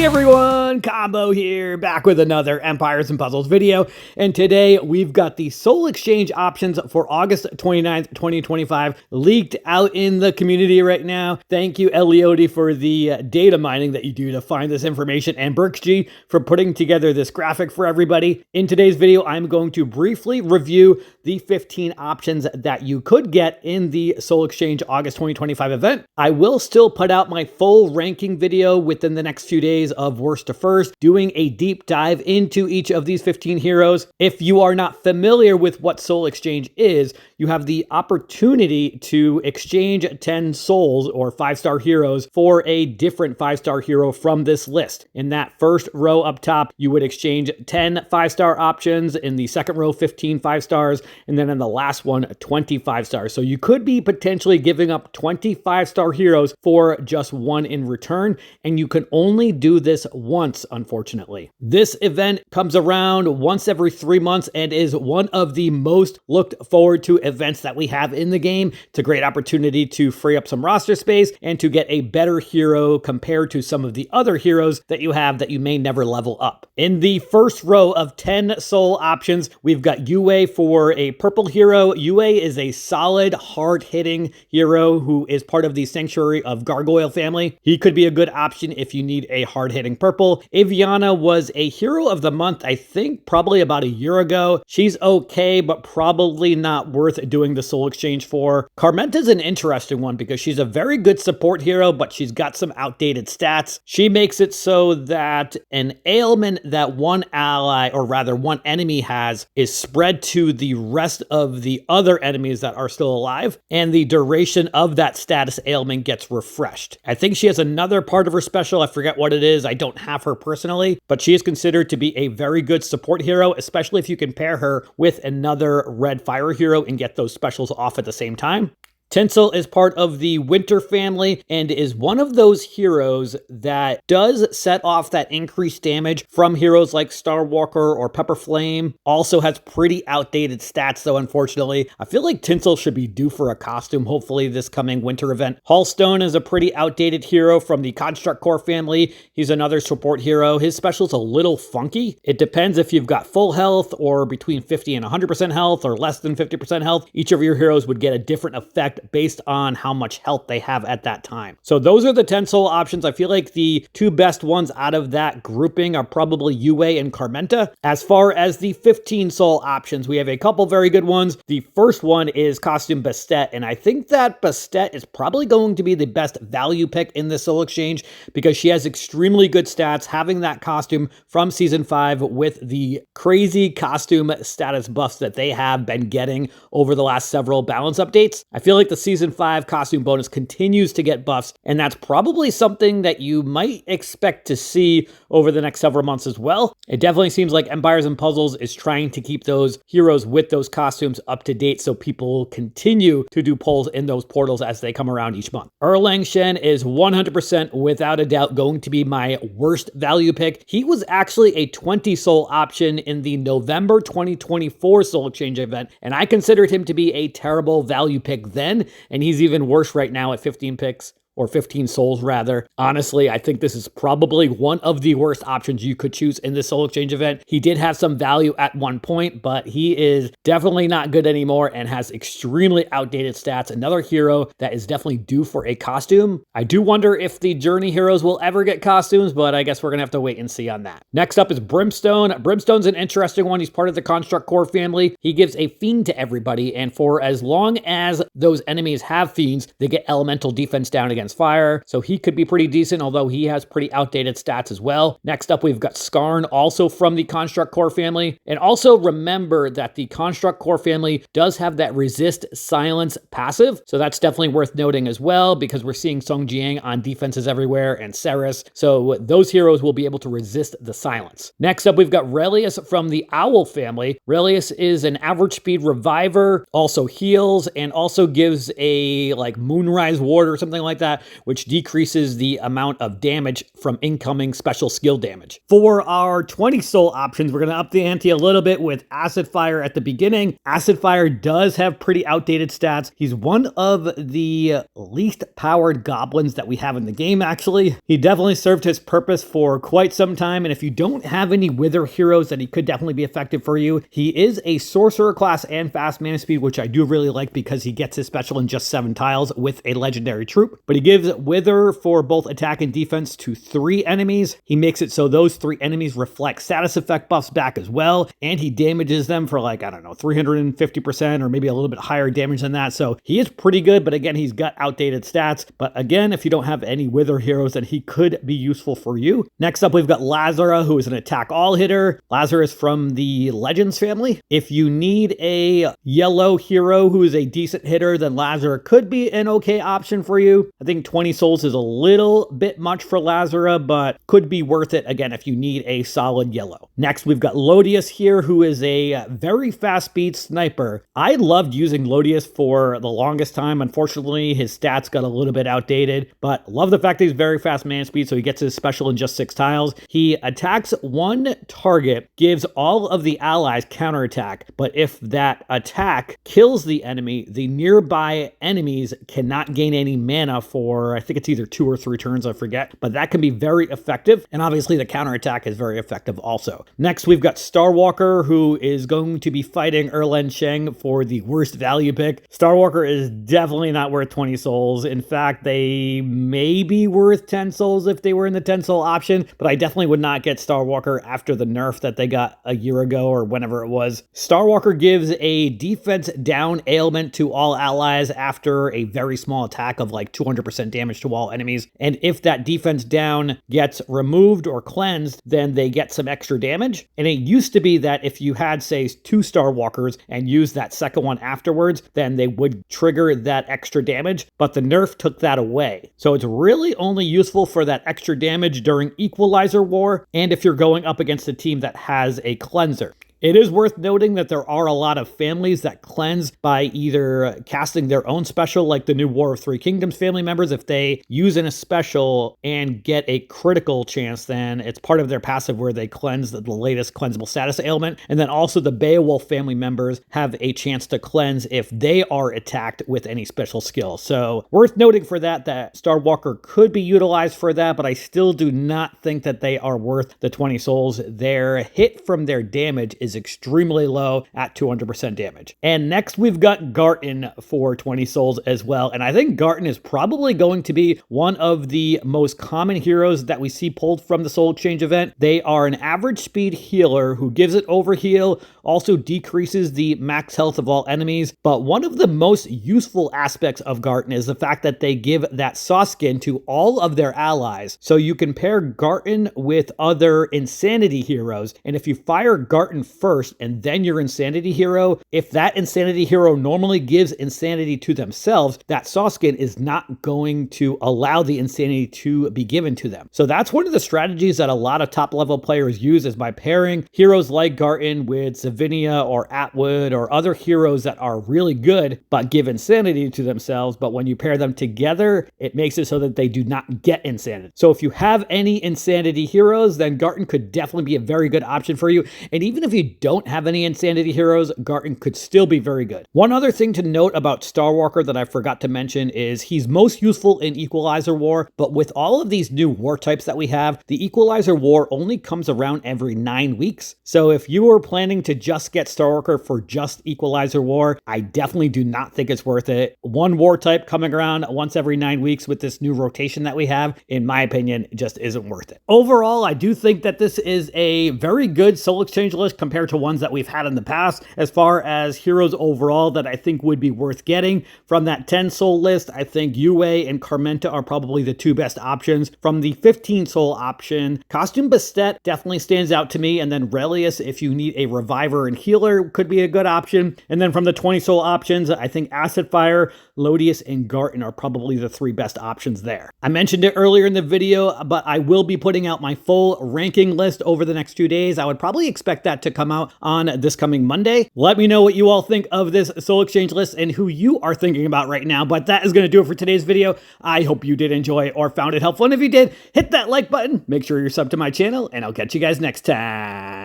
Hey everyone, Combo here, back with another Empires and Puzzles video, and today we've got the Soul Exchange options for August 29th, 2025 leaked out in the community right now. Thank you, Ellioti, for the data mining that you do to find this information, and BerkG for putting together this graphic for everybody. In today's video, I'm going to briefly review the 15 options that you could get in the Soul Exchange August 2025 event. I will still put out my full ranking video within the next few days of worst to first, doing a deep dive into each of these 15 heroes. If you are not familiar with what Soul Exchange is, you have the opportunity to exchange 10 souls or 5-star heroes for a different 5-star hero from this list. In that first row up top, you would exchange 10 5-star options. In the second row, 15 5-stars, and then in the last one, 25 stars. So you could be potentially giving up 25-star heroes for just one in return, and you can only do this once, unfortunately. This event comes around once every 3 months and is one of the most looked forward to events that we have in the game. It's a great opportunity to free up some roster space and to get a better hero compared to some of the other heroes that you have that you may never level up. In the first row of 10 soul options, we've got Yue for a purple hero. Yue is a solid, hard-hitting hero who is part of the Sanctuary of Gargoyle family. He could be a good option if you need a hard-hitting purple. Aviana was a hero of the month, I think, probably about a year ago. She's okay, but probably not worth doing the soul exchange for. Carmenta's an interesting one because she's a very good support hero, but she's got some outdated stats. She makes it so that an ailment that one ally, or rather one enemy has, is spread to the rest of the other enemies that are still alive, and the duration of that status ailment gets refreshed. I think she has another part of her special, I forget what it is, I don't have her personally, but she is considered to be a very good support hero, especially if you can pair her with another red fire hero and get those specials off at the same time. Tinsel is part of the Winter family and is one of those heroes that does set off that increased damage from heroes like Star Walker or Pepper Flame. Also has pretty outdated stats though, unfortunately. I feel like Tinsel should be due for a costume, hopefully this coming winter event. Hallstone is a pretty outdated hero from the Construct Core family. He's another support hero. His special's a little funky. It depends if you've got full health or between 50 and 100% health or less than 50% health. Each of your heroes would get a different effect based on how much health they have at that time. So those are the 10 soul options. I feel like the two best ones out of that grouping are probably Yue and Carmenta. As far as the 15 soul options, we have a couple very good ones. The first one is Costume Bastet, and I think that Bastet is probably going to be the best value pick in the soul exchange because she has extremely good stats, having that costume from season 5 with the crazy costume status buffs that they have been getting over the last several balance updates. I feel like the season 5 costume bonus continues to get buffs, and that's probably something that you might expect to see over the next several months as well. It definitely seems like Empires and Puzzles is trying to keep those heroes with those costumes up to date so people continue to do polls in those portals as they come around each month. Erlang Shen is 100% without a doubt going to be my worst value pick. He was actually a 20 soul option in the November 2024 Soul Exchange event, and I considered him to be a terrible value pick then, and he's even worse right now at 15 picks. Or 15 souls rather. Honestly, I think this is probably one of the worst options you could choose in this Soul Exchange event. He did have some value at one point, but he is definitely not good anymore and has extremely outdated stats. Another hero that is definitely due for a costume. I do wonder if the Journey heroes will ever get costumes, but I guess we're gonna have to wait and see on that. Next up is Brimstone. Brimstone's an interesting one. He's part of the Construct Core family. He gives a fiend to everybody, and for as long as those enemies have fiends, they get elemental defense down against fire, so he could be pretty decent, although he has pretty outdated stats as well. Next up, we've got Skarn, also from the Construct Core family. And also remember that the Construct Core family does have that resist silence passive, so that's definitely worth noting as well, because we're seeing Song Jiang on defenses everywhere and Ceres, so those heroes will be able to resist the silence. Next up, we've got Relius from the Owl family. Relius is an average speed reviver, also heals, and also gives a like Moonrise Ward or something like that that, which decreases the amount of damage from incoming special skill damage. For our 20 soul options, we're going to up the ante a little bit with Acid Fire at the beginning. Acid Fire does have pretty outdated stats. He's one of the least powered goblins that we have in the game, actually. He definitely served his purpose for quite some time, and if you don't have any Wither heroes, then he could definitely be effective for you. He is a sorcerer class and fast mana speed, which I do really like because he gets his special in just 7 tiles with a legendary troop. But he gives Wither for both attack and defense to 3 enemies. He makes it so those 3 enemies reflect status effect buffs back as well, and he damages them for like, I don't know, 350% or maybe a little bit higher damage than that. So he is pretty good, but again, he's got outdated stats. But again, if you don't have any Wither heroes, then he could be useful for you. Next up, we've got Lazara, who is an attack all hitter. Lazara is from the Legends family. If you need a yellow hero who is a decent hitter, then Lazara could be an okay option for you. I think 20 souls is a little bit much for Lazara, but could be worth it again if you need a solid yellow. Next, we've got Lodius here, who is a very fast speed sniper. I loved using Lodius for the longest time. Unfortunately, his stats got a little bit outdated, but love the fact that he's very fast man speed, so he gets his special in just 6 tiles. He attacks one target, gives all of the allies counterattack, but if that attack kills the enemy, the nearby enemies cannot gain any mana for, I think it's either 2 or 3 turns, I forget, but that can be very effective, and obviously the counterattack is very effective also. Next, we've got Starwalker, who is going to be fighting Erlen Sheng for the worst value pick. Starwalker is definitely not worth 20 souls. In fact, they may be worth 10 souls if they were in the 10 soul option, but I definitely would not get Starwalker after the nerf that they got a year ago or whenever it was. Starwalker gives a defense down ailment to all allies after a very small attack of like 200% damage to all enemies. And if that defense down gets removed or cleansed, then they get some extra damage. And it used to be that if you had, say, 2 Starwalkers and used that second one afterwards, then they would trigger that extra damage, but the nerf took that away. So it's really only useful for that extra damage during Equalizer War and if you're going up against a team that has a cleanser. It is worth noting that there are a lot of families that cleanse by either casting their own special, like the new War of Three Kingdoms family members. If they use in a special and get a critical chance, then it's part of their passive where they cleanse the latest cleansable status ailment. And then also the Beowulf family members have a chance to cleanse if they are attacked with any special skill. So worth noting for that Starwalker could be utilized for that, but I still do not think that they are worth the 20 souls. Their hit from their damage is extremely low at 200% damage. And next we've got Garten for 20 souls as well. And I think Garten is probably going to be one of the most common heroes that we see pulled from the Soul Exchange event. They are an average speed healer who gives it overheal, also decreases the max health of all enemies. But one of the most useful aspects of Garten is the fact that they give that Saw Skin to all of their allies. So you can pair Garten with other Insanity heroes. And if you fire Garten first and then your Insanity hero, if that Insanity hero normally gives Insanity to themselves, that Saw Skin is not going to allow the Insanity to be given to them. So that's one of the strategies that a lot of top level players use, is by pairing heroes like Garten with Savinia or Atwood or other heroes that are really good but give Insanity to themselves. But when you pair them together, it makes it so that they do not get Insanity. So if you have any Insanity heroes, then Garten could definitely be a very good option for you. And even if you don't have any Insanity heroes, Garten could still be very good. One other thing to note about Starwalker that I forgot to mention is he's most useful in Equalizer War, but with all of these new war types that we have, the Equalizer War only comes around every 9 weeks. So if you are planning to just get Starwalker for just Equalizer War, I definitely do not think it's worth it. One war type coming around once every 9 weeks with this new rotation that we have, in my opinion, just isn't worth it. Overall, I do think that this is a very good Soul Exchange list compared to ones that we've had in the past. As far as heroes overall that I think would be worth getting from that 10 soul list, I think Yue and Carmenta are probably the 2 best options. From the 15 soul option, Costume Bastet definitely stands out to me, and then Relius, if you need a reviver and healer, could be a good option. And then from the 20 soul options, I think Acid Fire, Lodius, and Garten are probably the 3 best options there. I mentioned it earlier in the video, but I will be putting out my full ranking list over the next 2 days. I would probably expect that to come come out on this coming Monday. Let me know what you all think of this Soul Exchange list and who you are thinking about right now. But that is going to do it for today's video. I hope you did enjoy or found it helpful. And if you did, hit that like button, make sure you're subbed to my channel, and I'll catch you guys next time.